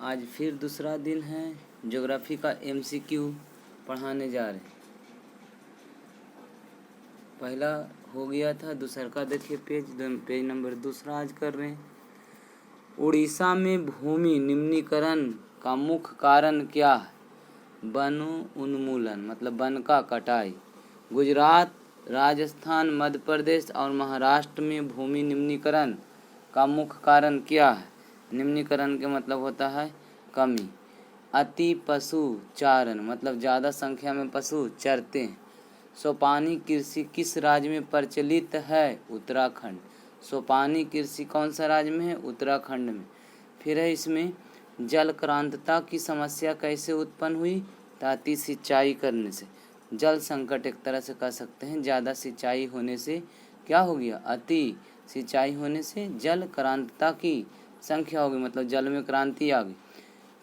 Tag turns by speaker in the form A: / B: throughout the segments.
A: आज फिर दूसरा दिन है। ज्योग्राफी का एमसीक्यू पढ़ाने जा रहे हैं। पहला हो गया था, दूसरा का देखिए पेज नंबर दूसरा आज कर रहे हैं। उड़ीसा में भूमि निम्नीकरण का मुख्य कारण क्या है? वन उन्मूलन मतलब वन का कटाई। गुजरात, राजस्थान, मध्य प्रदेश और महाराष्ट्र में भूमि निम्नीकरण का मुख्य कारण क्या है? निम्नीकरण के मतलब होता है कमी। अति पशु चारण मतलब ज़्यादा संख्या में पशु चरते हैं। सोपानी कृषि किस राज्य में प्रचलित है? उत्तराखंड। सोपानी कृषि कौन सा राज्य में है? उत्तराखंड में। फिर है इसमें जल क्रांतता की समस्या कैसे उत्पन्न हुई? ताती सिंचाई करने से। जल संकट एक तरह से कह सकते हैं, ज़्यादा सिंचाई होने से क्या हो गया? अति सिंचाई होने से जल क्रांतता की संख्या होगी, मतलब जल में क्रांति आ गई।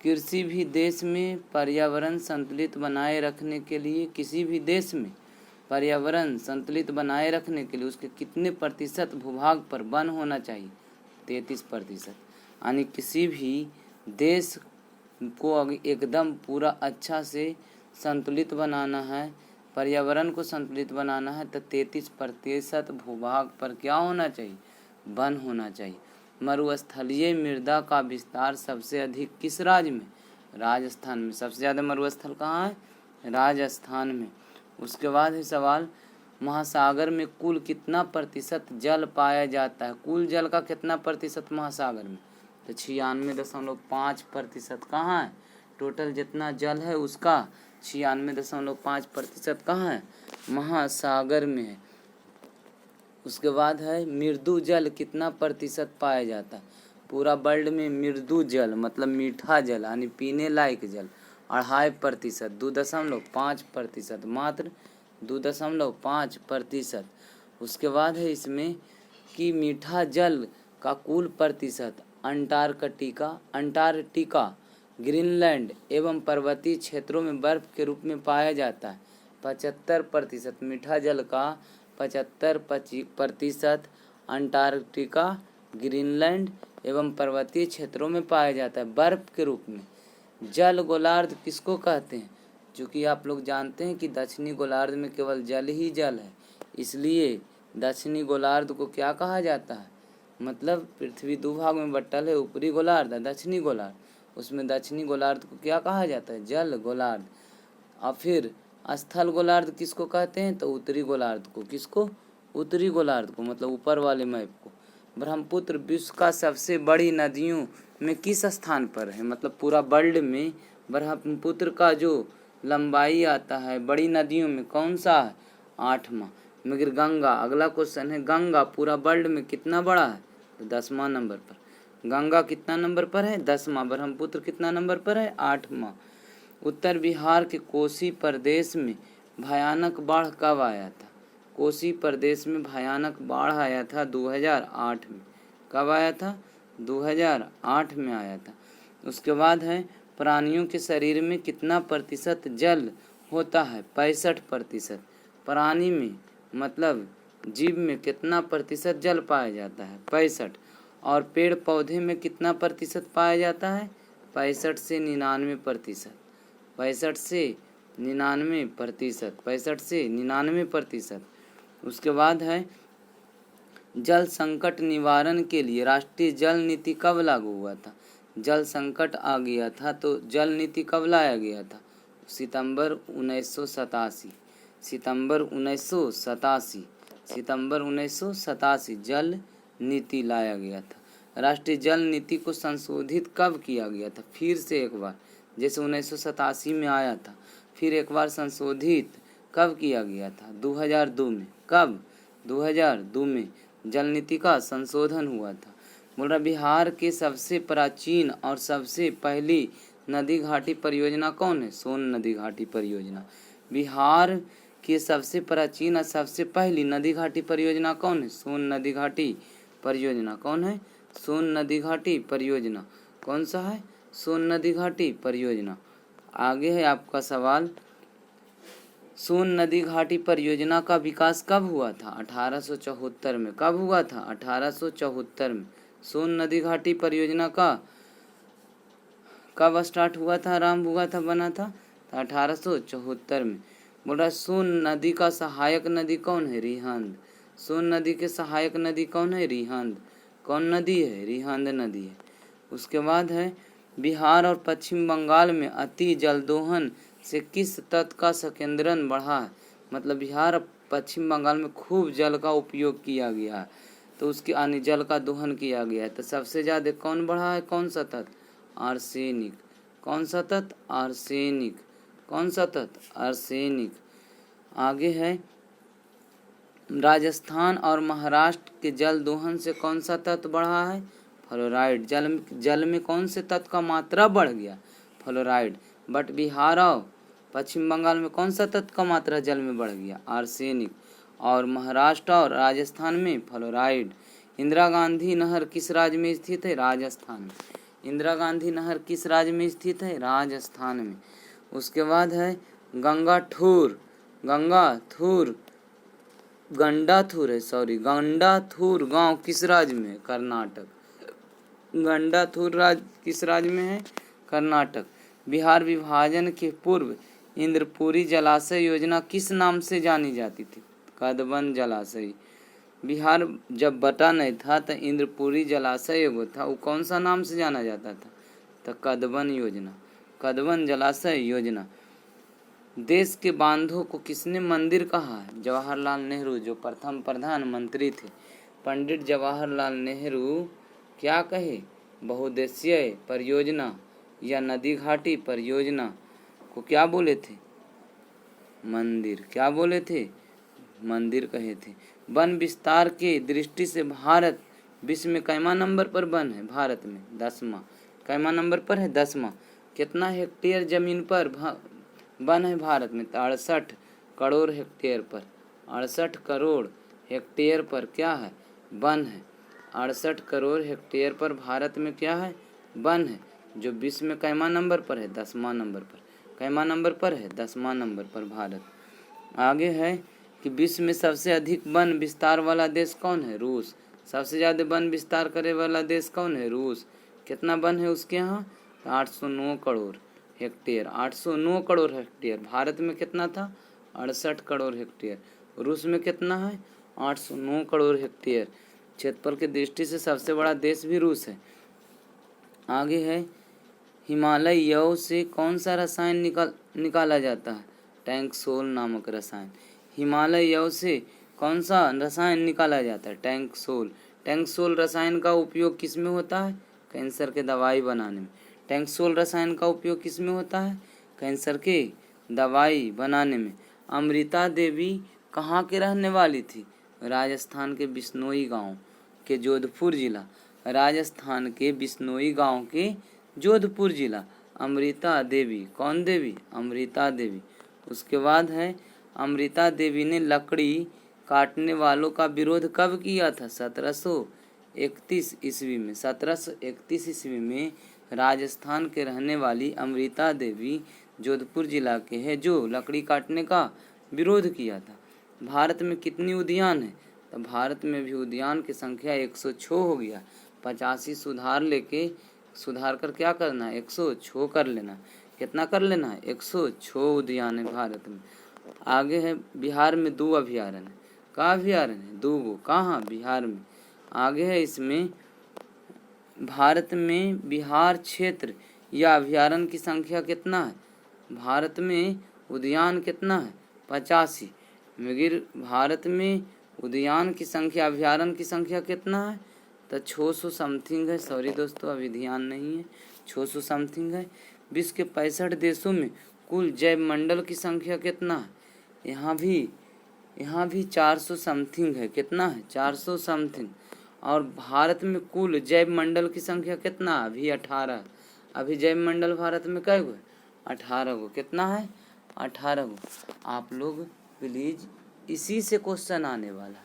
A: किसी भी देश में पर्यावरण संतुलित बनाए रखने के लिए, किसी भी देश में पर्यावरण संतुलित बनाए रखने के लिए उसके कितने प्रतिशत भूभाग पर वन होना चाहिए? 33%। यानी किसी भी देश को एकदम पूरा अच्छा से संतुलित बनाना है, पर्यावरण को संतुलित बनाना है, तो 33% भूभाग पर क्या होना चाहिए? वन होना चाहिए। मरुस्थलीय मृदा का विस्तार सबसे अधिक किस राज्य में? राजस्थान में। सबसे ज़्यादा मरुस्थल कहाँ है? राजस्थान में। उसके बाद है सवाल, महासागर में कुल कितना प्रतिशत जल पाया जाता है? कुल जल का कितना प्रतिशत महासागर में? तो 96.5% कहाँ है? टोटल जितना जल है उसका 96.5% कहाँ है? महासागर में है। उसके बाद है मृदु जल कितना प्रतिशत पाया जाता है? पूरा वर्ल्ड में मृदु जल मतलब मीठा जल यानी पीने लायक जल 2.5%, 2.5%, मात्र 2.5%। उसके बाद है इसमें कि मीठा जल का कुल प्रतिशत अंटार्कटिका, ग्रीनलैंड एवं पर्वतीय क्षेत्रों में बर्फ के रूप में पाया जाता है। 75% मीठा जल का 75% अंटार्कटिका, ग्रीनलैंड एवं पर्वतीय क्षेत्रों में पाया जाता है बर्फ के रूप में। जल गोलार्ध किसको कहते हैं? क्योंकि आप लोग जानते हैं कि दक्षिणी गोलार्ध में केवल जल ही जल है, इसलिए दक्षिणी गोलार्ध को क्या कहा जाता है? मतलब पृथ्वी दो भाग में बंटल है, ऊपरी गोलार्ध और दक्षिणी गोलार्ध। उसमें दक्षिणी गोलार्ध को क्या कहा जाता है? जल गोलार्ध। और फिर स्थल गोलार्ध किसको कहते हैं? तो उत्तरी गोलार्ध को। किसको? उत्तरी गोलार्ध को, मतलब ऊपर वाले मैप को। ब्रह्मपुत्र विश्व का सबसे बड़ी नदियों में किस स्थान पर है? मतलब पूरा वर्ल्ड में ब्रह्मपुत्र का जो लंबाई आता है बड़ी नदियों में कौन सा है? 8वां। मगर गंगा, अगला क्वेश्चन है, गंगा पूरा वर्ल्ड में कितना बड़ा है? तो 10वां नंबर पर। गंगा कितना नंबर पर है? 10वां। ब्रह्मपुत्र कितना नंबर पर है? 8वां। उत्तर बिहार के कोसी प्रदेश में भयानक बाढ़ कब आया था? कोसी प्रदेश में भयानक बाढ़ आया था 2008 में। कब आया था? 2008 में आया था। उसके बाद है प्राणियों के शरीर में कितना प्रतिशत जल होता है? 65%। प्राणी में मतलब जीव में कितना प्रतिशत जल पाया जाता है? 65। और पेड़ पौधे में कितना प्रतिशत पाया जाता है? 65 से 99%। 65 से 99%। उसके बाद है जल संकट निवारण के लिए राष्ट्रीय जल नीति कब लागू हुआ था? जल संकट आ गया था तो जल नीति कब लाया गया था? सितंबर 1987 जल नीति लाया गया था। राष्ट्रीय जल नीति को संशोधित कब किया गया था? फिर से एक बार, जैसे 1987 में आया था, फिर एक बार संशोधित कब किया गया था? 2002 में। कब? 2002 में जल नीति का संशोधन हुआ था। बोल रहा बिहार के सबसे प्राचीन और सबसे पहली नदी घाटी परियोजना कौन है? सोन नदी घाटी परियोजना। बिहार की सबसे प्राचीन और सबसे पहली नदी घाटी परियोजना कौन है? सोन नदी घाटी परियोजना। कौन है? सोन नदी घाटी परियोजना। कौन सा है? सोन नदी घाटी परियोजना। आगे है आपका सवाल, सोन नदी घाटी परियोजना का विकास कब हुआ था? 1874 में। कब हुआ था? 1874 में। सोन नदी घाटी परियोजना का कब स्टार्ट हुआ था, आरंभ हुआ था, बना था? तो 1874 में। बोल रहा है सोन नदी का सहायक नदी कौन है? रिहंद। सोन नदी के सहायक नदी कौन है? रिहंद। कौन नदी है? रिहंद नदी है। उसके बाद है बिहार और पश्चिम बंगाल में अति जलदोहन से किस तत्व का संकेंद्रण बढ़ा है? मतलब बिहार और पश्चिम बंगाल में खूब जल का उपयोग किया गया है, तो उसके यानी जल का दोहन किया गया है, तो सबसे ज़्यादा कौन बढ़ा है? कौन सा तत्व? आर्सेनिक। कौन सा तत्व? आर्सेनिक। कौन सा तत्व? आर्सेनिक। आगे है राजस्थान और महाराष्ट्र के जल दोहन से कौन सा तत्व बढ़ा है? फ्लोराइड। जल में कौन से तत्व का मात्रा बढ़ गया? फ्लोराइड। बट बिहार और पश्चिम बंगाल में कौन सा तत्व का मात्रा जल में बढ़ गया? आर्सेनिक। और महाराष्ट्र और राजस्थान में फ्लोराइड। इंदिरा गांधी नहर किस राज्य में स्थित है? राजस्थान में। इंदिरा गांधी नहर किस राज्य में स्थित है? राजस्थान में। उसके बाद है गंगाथूर गंडाथूर गांव किस राज्य में? कर्नाटक। गंडाथूर राज्य किस राज्य में है? कर्नाटक। बिहार विभाजन के पूर्व इंद्रपुरी जलाशय योजना किस नाम से जानी जाती थी? कदबन जलाशय। बिहार जब बटा नहीं था तो इंद्रपुरी जलाशय एगो था, वो कौन सा नाम से जाना जाता था? तो कदबन योजना, कदबन जलाशय योजना। देश के बांधों को किसने मंदिर कहा है? जवाहरलाल नेहरू, जो प्रथम प्रधानमंत्री थे। पंडित जवाहरलाल नेहरू क्या कहे? बहुउद्देशीय परियोजना या नदी घाटी परियोजना को क्या बोले थे? मंदिर। क्या बोले थे? मंदिर कहे थे। वन विस्तार के दृष्टि से भारत विश्व में कैमा नंबर पर वन है? भारत में 10वां। कैमा नंबर पर है? 10वां। कितना हेक्टेयर जमीन पर वन है भारत में? 68 करोड़ हेक्टेयर पर। 68 करोड़ हेक्टेयर पर क्या है? वन है। 68 करोड़ हेक्टेयर पर भारत में क्या है? वन है, जो विश्व में कैमा नंबर पर है? 10वां नंबर पर। कैमा नंबर पर है? 10वां नंबर पर भारत। आगे है कि विश्व में सबसे अधिक वन विस्तार वाला देश कौन है? रूस। सबसे ज़्यादा वन विस्तार करे वाला देश कौन है? रूस। कितना वन है उसके यहाँ? 809 करोड़ हेक्टेयर। 809 करोड़ हेक्टेयर। भारत में कितना था? 68 करोड़ हेक्टेयर। रूस में कितना है? 809 करोड़ हेक्टेयर। क्षेत्रफल की दृष्टि से सबसे बड़ा देश भी रूस है। आगे है हिमालय यव से कौन सा रसायन निकाला जाता है? टैंकसोल नामक रसायन। हिमालय यव से कौन सा रसायन निकाला जाता है? टैंकसोल। टैंकसोल रसायन का उपयोग किस में होता है? कैंसर के दवाई बनाने में। टैंकसोल रसायन का उपयोग किस में होता है? कैंसर के दवाई बनाने में। अमृता देवी कहाँ के रहने वाली थी? राजस्थान के बिश्नोई गांव के जोधपुर जिला। राजस्थान के बिश्नोई गांव के जोधपुर जिला। अमृता देवी। कौन देवी? अमृता देवी। उसके बाद है अमृता देवी ने लकड़ी काटने वालों का विरोध कब किया था? 1731 ईस्वी में। 1731 ईस्वी में राजस्थान के रहने वाली अमृता देवी जोधपुर जिला के हैं, जो लकड़ी काटने का विरोध किया था। भारत में कितनी उद्यान है? तो भारत में भी उद्यान की संख्या 106 हो गया। 85 सुधार कर क्या करना है? 106 कर लेना। कितना कर लेना है? 106 उद्यान है भारत में। आगे है बिहार में 2 अभयारण्य है। का अभयारण्य है? 2 गो। कहाँ? बिहार में। आगे है इसमें भारत में बिहार क्षेत्र या अभयारण्य की संख्या कितना है? भारत में उद्यान कितना है? 85। मगर भारत में उद्यान की संख्या, अभयारण्य की संख्या कितना है? तो 600 समथिंग है। सॉरी दोस्तों, अभी ध्यान नहीं है। 600 समथिंग है। विश्व के 65 देशों में कुल जैव मंडल की संख्या कितना है? यहाँ भी 400 समथिंग है। कितना है? 400 समथिंग। और भारत में कुल जैव मंडल की संख्या कितना? अभी 18। अभी जैव मंडल भारत में कै गो? 18 गो। कितना है? 18 गो। आप लोग प्लीज, इसी से क्वेश्चन आने वाला।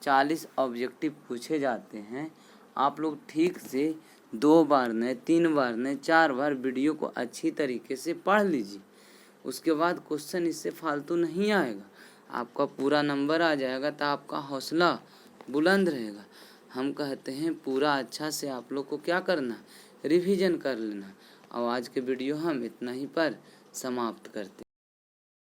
A: 40 ऑब्जेक्टिव पूछे जाते हैं। आप लोग ठीक से 2 बार नहीं, 3 बार नहीं, 4 बार वीडियो को अच्छी तरीके से पढ़ लीजिए। उसके बाद क्वेश्चन इससे फालतू नहीं आएगा, आपका पूरा नंबर आ जाएगा, तो आपका हौसला बुलंद रहेगा। हम कहते हैं पूरा अच्छा से आप लोग को क्या करना, रिवीजन कर लेना। और आज के वीडियो हम इतना ही पर समाप्त करते हैं।